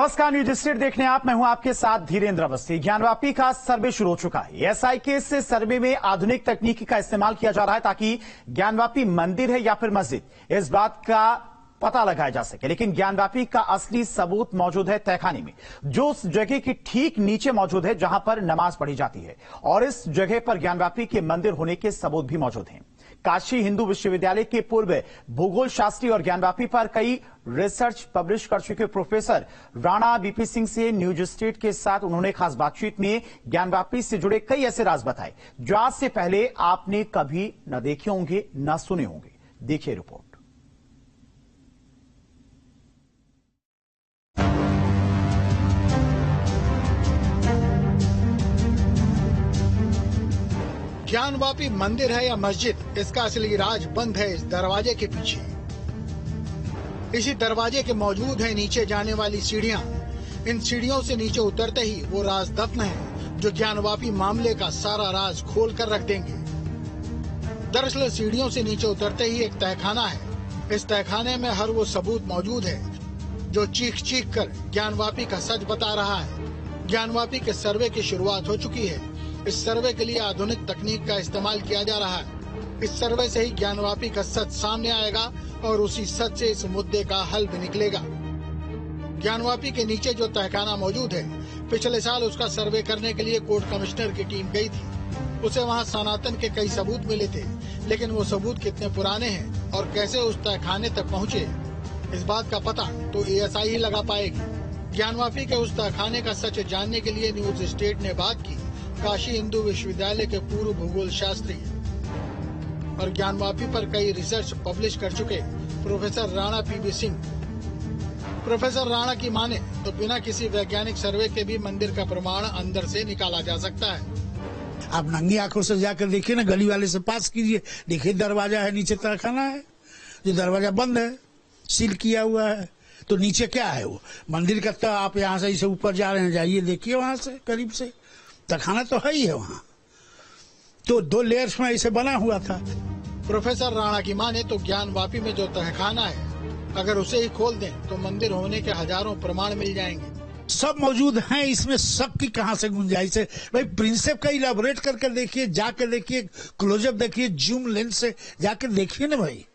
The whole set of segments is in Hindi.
नमस्कार, न्यूज स्टेट देखने आप, मैं हूं आपके साथ धीरेन्द्र अवस्थी। ज्ञानवापी का सर्वे शुरू हो चुका है। एसआई के इस सर्वे में आधुनिक तकनीकी का इस्तेमाल किया जा रहा है ताकि ज्ञानवापी मंदिर है या फिर मस्जिद, इस बात का पता लगाया जा सके। लेकिन ज्ञानवापी का असली सबूत मौजूद है तहखाने में, जो उस जगह के ठीक नीचे मौजूद है जहां पर नमाज पढ़ी जाती है, और इस जगह पर ज्ञानवापी के मंदिर होने के सबूत भी मौजूद हैं। काशी हिंदू विश्वविद्यालय के पूर्व भूगोल शास्त्री और ज्ञानवापी पर कई रिसर्च पब्लिश कर चुके प्रोफेसर राणा बीपी सिंह से न्यूज स्टेट के साथ उन्होंने खास बातचीत में ज्ञानवापी से जुड़े कई ऐसे राज बताए जो आज से पहले आपने कभी न देखे होंगे न सुने होंगे। देखिए रिपोर्ट। ज्ञानवापी मंदिर है या मस्जिद, इसका असली राज बंद है इस दरवाजे के पीछे। इसी दरवाजे के मौजूद है नीचे जाने वाली सीढ़ियां। इन सीढ़ियों से नीचे उतरते ही वो राज दफन है जो ज्ञानवापी मामले का सारा राज खोल कर रख देंगे। दरअसल सीढ़ियों से नीचे उतरते ही एक तहखाना है। इस तहखाने में हर वो सबूत मौजूद है जो चीख चीख कर ज्ञानवापी का सच बता रहा है। ज्ञानवापी के सर्वे की शुरुआत हो चुकी है। इस सर्वे के लिए आधुनिक तकनीक का इस्तेमाल किया जा रहा है। इस सर्वे से ही ज्ञानवापी का सच सामने आएगा और उसी सच से इस मुद्दे का हल भी निकलेगा। ज्ञानवापी के नीचे जो तहखाना मौजूद है, पिछले साल उसका सर्वे करने के लिए कोर्ट कमिश्नर की टीम गई थी। उसे वहां सनातन के कई सबूत मिले थे, लेकिन वो सबूत कितने पुराने हैं और कैसे उस तहखाने तक पहुँचे, इस बात का पता तो एएसआई ही लगा पाएगी। ज्ञानवापी के उस तहखाने का सच जानने के लिए न्यूज स्टेट ने बात की काशी हिंदू विश्वविद्यालय के पूर्व भूगोल शास्त्री और ज्ञानवापी पर कई रिसर्च पब्लिश कर चुके professor Rana PB Singh. Professor Rana की माने तो बिना किसी वैज्ञानिक सर्वे के भी मंदिर का प्रमाण अंदर से निकाला जा सकता है। आप नंगी आंखों से जाकर देखिए ना, गली वाले से पास कीजिए, देखिए दरवाजा है, नीचे तहखाना है, जो दरवाजा बंद है, सील किया हुआ है, तो नीचे क्या है वो मंदिर का। तो आप यहाँ से इसे ऊपर जा रहे हैं, जाइए देखिए वहां से करीब से, तहखाना तो है ही है वहाँ, तो 2 लेयर्स में इसे बना हुआ था। प्रोफेसर राणा की माने तो ज्ञानवापी में जो तहखाना है, अगर उसे ही खोल दें तो मंदिर होने के हजारों प्रमाण मिल जाएंगे। सब मौजूद हैं इसमें, सब की कहां से गुंजाइश है भाई। प्रिंसिप का इलाबोरेट करके देखिए, जाकर देखिए, क्लोजअप देखिए, जूम लेंस से जाकर देखिए ना भाई,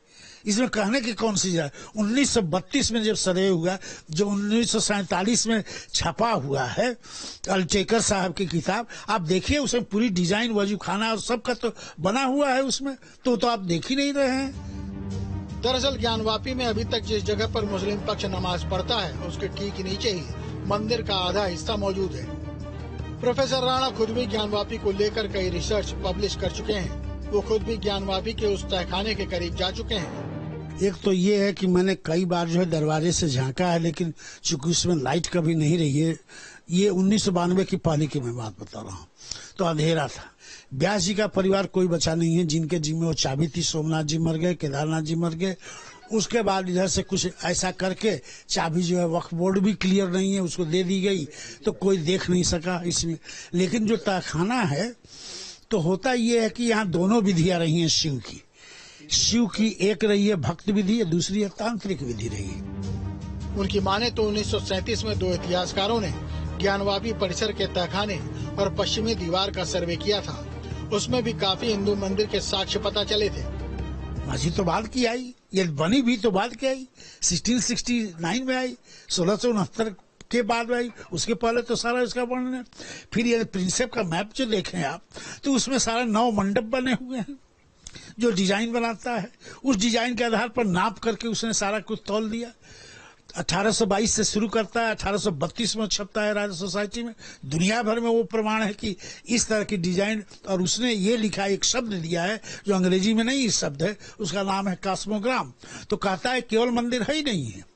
इसमें कहने की कौन सी है। 1932 में जब सर्वे हुआ, जो 1947 में छपा हुआ है अल्टेकर साहब की किताब, आप देखिए उसमें पूरी डिजाइन वजू खाना और सबका तो बना हुआ है उसमें, तो आप देख ही नहीं रहे हैं। दरअसल ज्ञानवापी में अभी तक जिस जगह पर मुस्लिम पक्ष नमाज पढ़ता है, उसके ठीक नीचे ही मंदिर का आधा हिस्सा मौजूद है। प्रोफेसर राणा खुद भी ज्ञानवापी को लेकर कई रिसर्च पब्लिश कर चुके हैं। वो खुद भी ज्ञानवापी के उस तहखाने के करीब जा चुके हैं। एक तो ये है कि मैंने कई बार जो है दरवाजे से झांका है, लेकिन चूंकि उसमें लाइट कभी नहीं रही है। ये 1992 की पहले की मैं बात बता रहा हूँ, तो अंधेरा था। व्यास जी का परिवार कोई बचा नहीं है जिनके जिम्मे वो चाबी थी। सोमनाथ जी मर गए, केदारनाथ जी मर गए, उसके बाद इधर से कुछ ऐसा करके चाबी जो है वक्फ बोर्ड भी क्लियर नहीं है, उसको दे दी गई, तो कोई देख नहीं सका इसमें। लेकिन जो तहखाना है, तो होता ये है कि यहाँ दोनों विधियां रही हैं शिव की एक रही है भक्त विधि, दूसरी है तांत्रिक विधि रही है। उनकी माने तो 1937 में 2 इतिहासकारों ने ज्ञानवापी परिसर के तहखाने और पश्चिमी दीवार का सर्वे किया था। उसमें भी काफी हिंदू मंदिर के साक्ष्य पता चले थे। मस्जिद तो बाद की आई, ये बनी भी तो बाद की आई, 1669 में आई, 1669 के बाद आई, उसके पहले तो सारा इसका वर्णन है। फिर ये प्रिंसेप का मैप जो देखें आप, तो उसमें सारा 9 मंडप बने हुए हैं। जो डिजाइन बनाता है, उस डिजाइन के आधार पर नाप करके उसने सारा कुछ तौल दिया। 1822 से शुरू करता है, 1832 में छपता है राजा सोसाइटी में। दुनिया भर में वो प्रमाण है कि इस तरह की डिजाइन, और उसने ये लिखा, एक शब्द दिया है जो अंग्रेजी में नहीं शब्द है, उसका नाम है कॉस्मोग्राम। तो कहता है केवल मंदिर है ही नहीं है,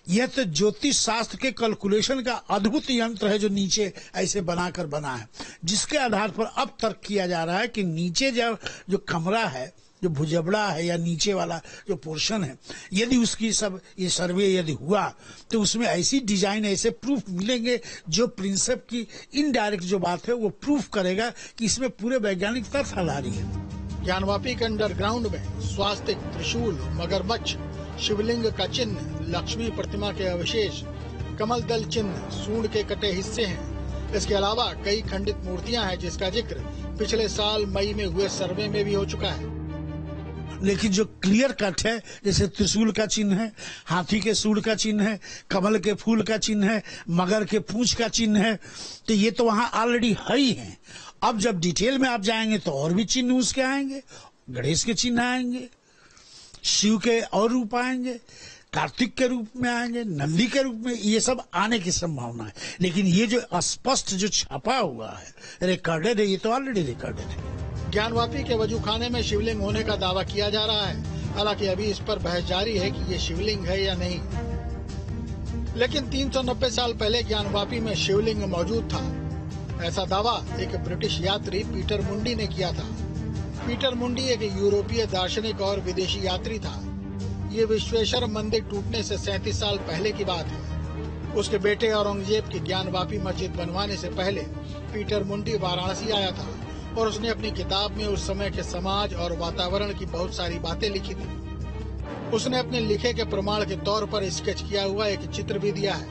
यह तो ज्योतिष शास्त्र के कैलकुलेशन का अद्भुत यंत्र है जो नीचे ऐसे बनाकर बना है, जिसके आधार पर अब तर्क किया जा रहा है कि नीचे जो कमरा है, जो भुजबड़ा है या नीचे वाला जो पोर्शन है, यदि उसकी सब ये सर्वे यदि हुआ तो उसमें ऐसी डिजाइन, ऐसे प्रूफ मिलेंगे जो प्रिंसिप की इनडायरेक्ट जो बात है वो प्रूफ करेगा कि इसमें पूरे वैज्ञानिक तथ्य आधारी है। ज्ञानवापी के अंडरग्राउंड में स्वास्तिक, त्रिशूल, मगरमच्छ, शिवलिंग का चिन्ह, लक्ष्मी प्रतिमा के अवशेष, कमल दल चिन्ह, सूंड के कटे हिस्से हैं। इसके अलावा कई खंडित मूर्तियां हैं जिसका जिक्र पिछले साल मई में हुए सर्वे में भी हो चुका है। लेकिन जो क्लियर कट है, जैसे त्रिशूल का चिन्ह है, हाथी के सूंड का चिन्ह है, कमल के फूल का चिन्ह है, मगर के पूंछ का चिन्ह है, तो ये तो वहां ऑलरेडी है ही है। अब जब डिटेल में आप जाएंगे तो और भी चिन्ह उसके आएंगे, गणेश के चिन्ह आएंगे, शिव के और रूप आएंगे, कार्तिक के रूप में आएंगे, नंदी के रूप में, ये सब आने की संभावना है। लेकिन ये जो स्पष्ट जो छपा हुआ है, रिकॉर्डेड है, ये तो ऑलरेडी रिकॉर्डेड है। ज्ञानवापी के वजूखाने में शिवलिंग होने का दावा किया जा रहा है। हालांकि अभी इस पर बहस जारी है कि ये शिवलिंग है या नहीं। लेकिन 390 साल पहले ज्ञानवापी में शिवलिंग मौजूद था। ऐसा दावा एक ब्रिटिश यात्री पीटर मुंडी ने किया था। पीटर मुंडी एक यूरोपीय दार्शनिक और विदेशी यात्री था। ये विश्वेश्वर मंदिर टूटने से 37 साल पहले की बात है। उसके बेटे औरंगजेब की ज्ञानवापी मस्जिद बनवाने से पहले पीटर मुंडी वाराणसी आया था और उसने अपनी किताब में उस समय के समाज और वातावरण की बहुत सारी बातें लिखी थी। उसने अपने लिखे के प्रमाण के तौर पर स्केच किया हुआ एक चित्र भी दिया है।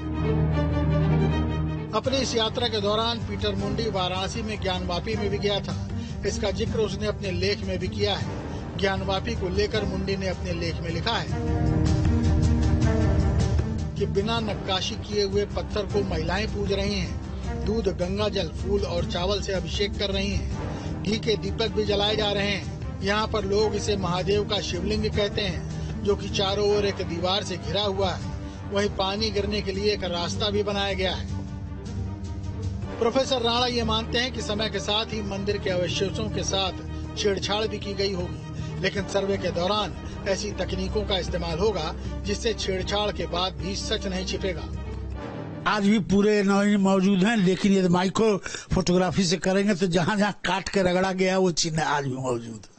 अपनी इस यात्रा के दौरान पीटर मुंडी वाराणसी में ज्ञानवापी में भी गया था। इसका जिक्र उसने अपने लेख में भी किया है। ज्ञानवापी को लेकर मुंडी ने अपने लेख में लिखा है कि बिना नक्काशी किए हुए पत्थर को महिलाएं पूज रही हैं। दूध, गंगा जल, फूल और चावल से अभिषेक कर रही हैं। घी के दीपक भी जलाए जा रहे हैं। यहाँ पर लोग इसे महादेव का शिवलिंग कहते हैं, जो कि चारों ओर एक दीवार से घिरा हुआ है। वहीं पानी गिरने के लिए एक रास्ता भी बनाया गया है। प्रोफेसर राणा ये मानते हैं कि समय के साथ ही मंदिर के अवशेषों के साथ छेड़छाड़ भी की गई होगी, लेकिन सर्वे के दौरान ऐसी तकनीकों का इस्तेमाल होगा जिससे छेड़छाड़ के बाद भी सच नहीं छिपेगा। आज भी पूरे नॉलेज मौजूद हैं, लेकिन यदि माइक्रो फोटोग्राफी से करेंगे तो जहां जहां काट के रगड़ा गया वो चिन्ह आज भी मौजूद है।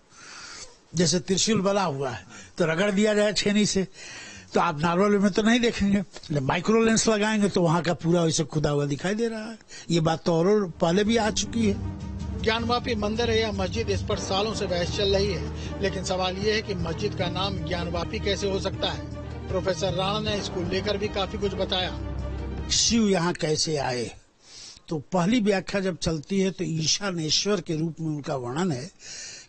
जैसे त्रिशूल बना हुआ है तो रगड़ दिया जाए छेनी से, तो आप नॉर्मल में तो नहीं देखेंगे। माइक्रो लेंस लगाएंगे तो वहां का पूरा वैसे खुदा हुआ दिखाई दे रहा है। ये बात तो और पहले भी आ चुकी है। ज्ञानवापी मंदिर है या मस्जिद, इस पर सालों से बहस चल रही है। लेकिन सवाल ये है कि मस्जिद का नाम ज्ञानवापी कैसे हो सकता है। प्रोफेसर राणा ने इसको लेकर भी काफी कुछ बताया। शिव यहाँ कैसे आए, तो पहली व्याख्या जब चलती है तो ईशानेश्वर के रूप में उनका वर्णन है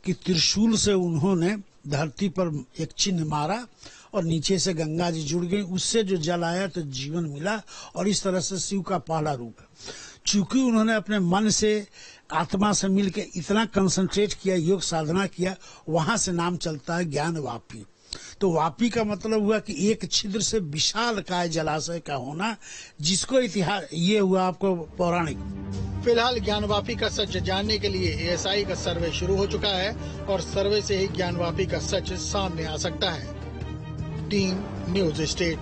कि त्रिशूल से उन्होंने धरती पर एक चिन्ह मारा और नीचे से गंगा जी जुड़ गई, उससे जो जल आया तो जीवन मिला, और इस तरह से शिव का पहला रूप है। चूंकि उन्होंने अपने मन से, आत्मा से मिलकर इतना कंसंट्रेट किया, योग साधना किया, वहां से नाम चलता है ज्ञानवापी। तो वापी का मतलब हुआ कि एक छिद्र से विशाल काय जलाशय का होना, जिसको इतिहास ये हुआ आपको पौराणिक। फिलहाल ज्ञानवापी का सच जानने के लिए एएसआई का सर्वे शुरू हो चुका है और सर्वे से ही ज्ञानवापी का सच सामने आ सकता है। Team news state.